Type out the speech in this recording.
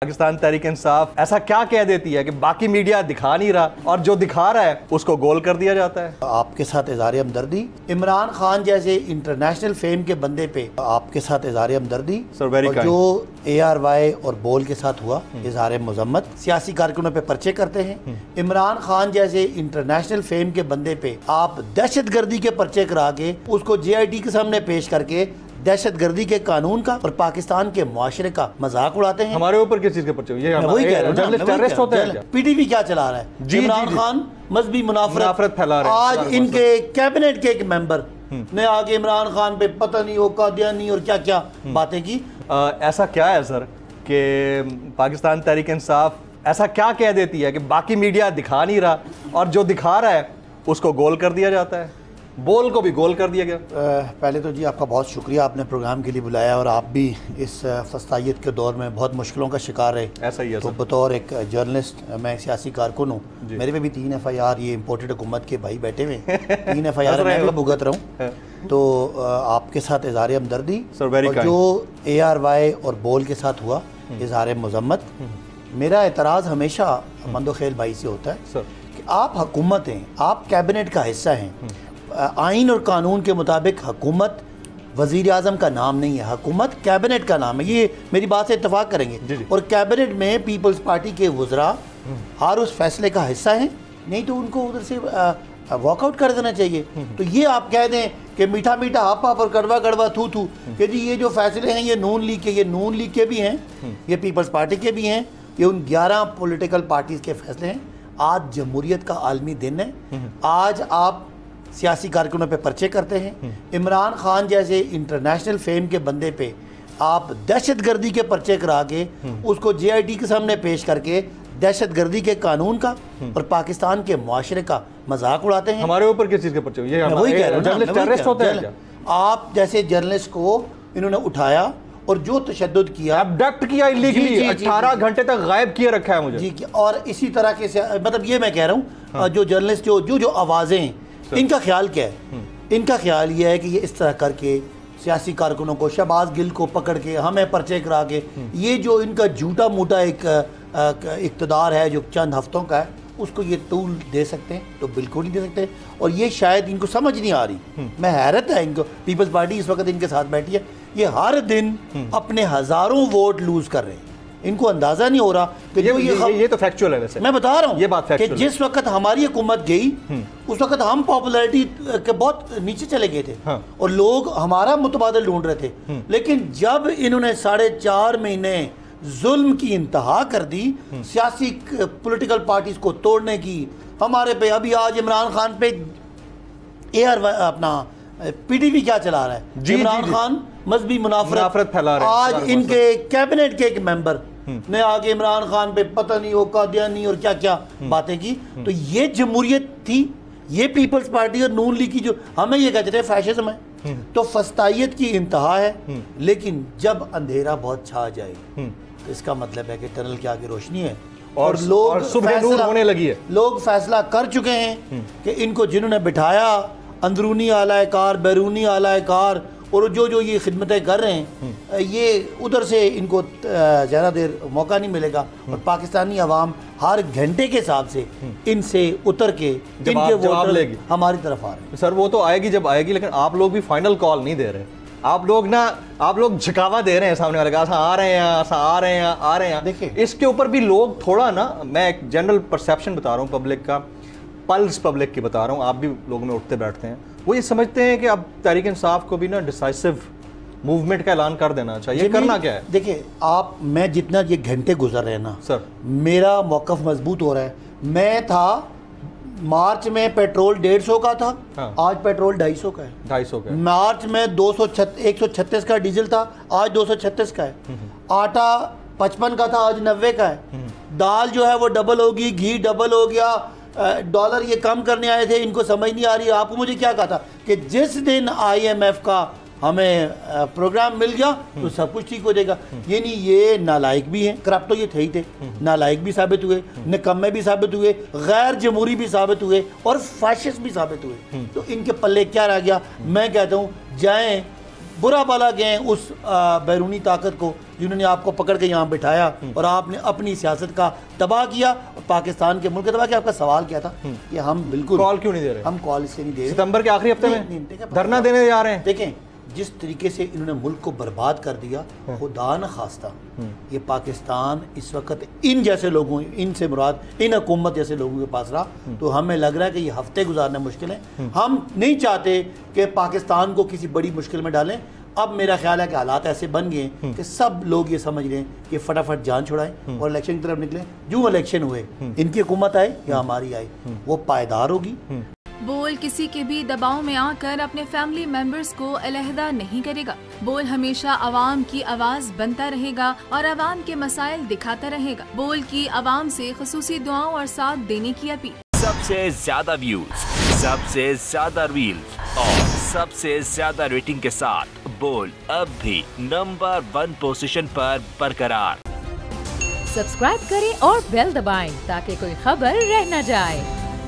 पाकिस्तान तहरीक इंसाफ ऐसा क्या कह देती है कि बाकी मीडिया दिखा नहीं रहा और जो दिखा रहा है उसको गोल कर दिया जाता है। आपके साथ इज़हार हमदर्दी, इमरान खान जैसे इंटरनेशनल फेम के बंदे पे आपके साथ इज़हार हमदर्दी, और जो ARY और बोल के साथ हुआ इज़हार मज़म्मत। सियासी कारकुनों पे पर्चे करते हैं। इमरान खान जैसे इंटरनेशनल फेम के बंदे पे आप दहशत गर्दी के पर्चे करा के उसको JIT के सामने पेश करके दहशत गर्दी के कानून का और पाकिस्तान के मुआशरे का मजाक उड़ाते हैं। हमारे ऊपर किस चीज के पर्चे? ये वही कह रहा हूं, PTV क्या चला रहा है? इमरान खान मजहबी मुनाफरत फैला रहे हैं। आज इनके कैबिनेट के एक मेंबर ने आगे इमरान खान पे पता नहीं वो कादियानी और क्या क्या बातें की। ऐसा क्या है सर कि पाकिस्तान तहरीक इंसाफ ऐसा क्या कह देती है कि बाकी मीडिया दिखा नहीं रहा और जो दिखा रहा है उसको गोल कर दिया जाता है? बोल को भी गोल कर दिया गया। पहले तो जी आपका बहुत शुक्रिया, आपने प्रोग्राम के लिए बुलाया और आप भी इस फस्तायत के दौर में बहुत मुश्किलों का शिकार रहे। ऐसा ही है। तो बतौर एक जर्नलिस्ट, मैं एक सियासी कारकुन हूँ, मेरे पे भी 3 FIR ये इम्पोर्टेड हुकूमत के भाई बैठे हुए 3 FIR मैं भी भुगत रहा हूँ। तो आपके साथ इज़हार हमदर्दी, और जो ARY और बोल के साथ हुआ इज़हार मज़म्मत। मेरा एतराज़ हमेशा मंदो खेल भाई से होता है कि आप हुकूमत हैं, आप कैबिनेट का हिस्सा हैं। आइन और कानून के मुताबिक हुकूमत वज़ीर आज़म का नाम नहीं है, हुकूमत कैबिनेट का नाम है। ये मेरी बात से इत्तफाक करेंगे। और कैबिनेट में पीपल्स पार्टी के वज़रा हर उस फैसले का हिस्सा हैं, नहीं तो उनको उधर से वॉकआउट कर देना चाहिए। तो ये आप कह दें कि मीठा मीठा हाफ हाफ और कड़वा कड़वा थू थू कि जी ये जो फैसले हैं ये नून लीग के भी हैं, ये पीपल्स पार्टी के भी हैं, ये उन 11 पॉलिटिकल पार्टीज़ के फैसले हैं। आज जमहूरियत का आलमी दिन है। आज आप सियासी कारकुनों पे पर्चे करते हैं। इमरान खान जैसे इंटरनेशनल फेम के बंदे पे आप दहशत गर्दी के पर्चे करा के उसको JIT के सामने पेश करके दहशत गर्दी के कानून का और पाकिस्तान के मुआशरे का मजाक उड़ाते हैं। हमारे ऊपर किस चीज़ के पर्चे? ये वही कह रहा हूं, आप जैसे जर्नलिस्ट को इन्होंने उठाया और जो तशद्दुद किया, अबडक्ट किया, इलीगली 18 घंटे तक गायब किए रखा है मुझे जी। और इसी तरह के मतलब ये मैं कह रहा हूँ, जो जर्नलिस्ट जो आवाज़ें, इनका ख्याल क्या है? इनका ख्याल ये है कि ये इस तरह करके सियासी कारकुनों को, शहबाज गिल को पकड़ के हमें पर्चे करा के, ये जो इनका झूठा मूठा एक इक़्तिदार है जो चंद हफ्तों का है, उसको ये तूल दे सकते हैं? तो बिल्कुल नहीं दे सकते। और ये शायद इनको समझ नहीं आ रही। मैं हैरत है इनको, पीपल्स पार्टी इस वक्त इनके साथ बैठी है, ये हर दिन अपने हज़ारों वोट लूज कर रहे हैं। इनको अंदाजा नहीं हो रहा कि ये तो फैक्चुअल है। वैसे मैं बता रहा हूँ ये बात कि जिस वक्त हमारी हुकूमत गई उस वक्त हम पॉपुलैरिटी के बहुत नीचे चले गए थे। और लोग हमारा मुतबादल ढूंढ रहे थे। लेकिन जब इन्होंने 4.5 महीने जुल्म की इंतहा कर दी, सियासी पॉलिटिकल पार्टीज को तोड़ने की, हमारे पे अभी आज इमरान खान पे ARY अपना PTV क्या चला रहा है? इमरान खान मजहबी मुनाफरत फैला रहे हैं। आज इनके कैबिनेट के एक मेंबर ने आगे इमरान खान पे पता नहीं वो कादियानी और क्या क्या बातें की। तो ये जमहूरियत थी? ये पीपल्स पार्टी और नून लीग की जो हमें ये कहते थे फैशिज्म है। तो फस्तायत की इंतहा है। लेकिन जब अंधेरा बहुत छा जाए तो इसका मतलब है कि टनल के आगे रोशनी है और लोग सुबह नूर होने लगी है। लोग फैसला कर चुके हैं कि इनको जिन्होंने बिठाया, अंदरूनी आलाकार, बैरूनी आलाकार, और जो ये खिदमतें कर रहे हैं, ये उधर से इनको ज़्यादा देर मौका नहीं मिलेगा। और पाकिस्तानी अवाम हर घंटे के हिसाब से इनसे उतर के इनके वोट हमारी तरफ आ रहे हैं। सर वो तो आएगी जब आएगी, लेकिन आप लोग भी फाइनल कॉल नहीं दे रहे। आप लोग झकावा दे रहे हैं सामने वाले का, ऐसा आ रहे हैं। देखिए इसके ऊपर भी लोग थोड़ा ना, मैं एक जनरल परसेप्शन बता रहा हूँ पब्लिक का, पल्स पब्लिक की बता रहा हूँ, आप भी लोगों में उठते बैठते हैं, वो ये समझते हैं कि अब तहरीक इंसाफ को भी ना डिसाइसिव मूवमेंट का ऐलान कर देना चाहिए। करना क्या है? देखिए मैं जितना ये घंटे गुजर रहे हैं ना सर, मेरा मौकफ मजबूत हो रहा है। मैं था मार्च में पेट्रोल 150 का था, आज पेट्रोल 250 का है। 250 का। मार्च में 136 का डीजल था, आज 236 का है। आटा 55 का था, आज 90 का है। दाल जो है वो डबल होगी, घी डबल हो गया, डॉलर ये कम करने आए थे, इनको समझ नहीं आ रही। आपको मुझे क्या कहा था कि जिस दिन IMF का हमें प्रोग्राम मिल गया तो सब कुछ ठीक हो जाएगा। ये नहीं, ये नालायक भी हैं, करप्ट तो ये थे ही थे, नालायक भी साबित हुए, निकम्मे भी साबित हुए, गैर जमहूरी भी साबित हुए और फैशिस्ट भी साबित हुए। तो इनके पल्ले क्या रह गया? मैं कहता हूँ जाएं बुरा भला गए उस बैरूनी ताकत को जिन्होंने आपको पकड़ के यहाँ बिठाया और आपने अपनी सियासत का तबाह किया और पाकिस्तान के मुल्क तबाह किया। आपका सवाल क्या था कि हम बिल्कुल कॉल क्यों नहीं दे रहे? हम कॉल इसलिए नहीं दे रहे, सितंबर के आखिरी हफ्ते में धरना देने जा रहे हैं। देखें जिस तरीके से इन्होंने मुल्क को बर्बाद कर दिया, खुदा न खास्ता ये पाकिस्तान इस वक्त इन जैसे लोगों, इनसे मुराद इन हुकूमत जैसे लोगों के पास रहा तो हमें लग रहा है कि ये हफ्ते गुजारना मुश्किल है। हम नहीं चाहते कि पाकिस्तान को किसी बड़ी मुश्किल में डालें। अब मेरा ख्याल है कि हालात ऐसे बन गए कि सब लोग ये समझ रहे हैं कि फटाफट जान छुड़ाएं और इलेक्शन की तरफ निकलें। जो इलेक्शन हुए, इनकी हुकूमत आए या हमारी आए, वो पायदार होगी। बोल किसी के भी दबाव में आकर अपने फैमिली मेंबर्स को अलहदा नहीं करेगा। बोल हमेशा आवाम की आवाज बनता रहेगा और आवाम के मसाइल दिखाता रहेगा। बोल की आवाम से खुसूसी दुआओं और साथ देने की अपील। सबसे ज्यादा व्यूज, सबसे ज्यादा रील्स और सबसे ज्यादा रेटिंग के साथ बोल अब भी नंबर 1 पोजीशन पर बरकरार। सब्सक्राइब करें और बेल दबाएं ताकि कोई खबर रह न जाए।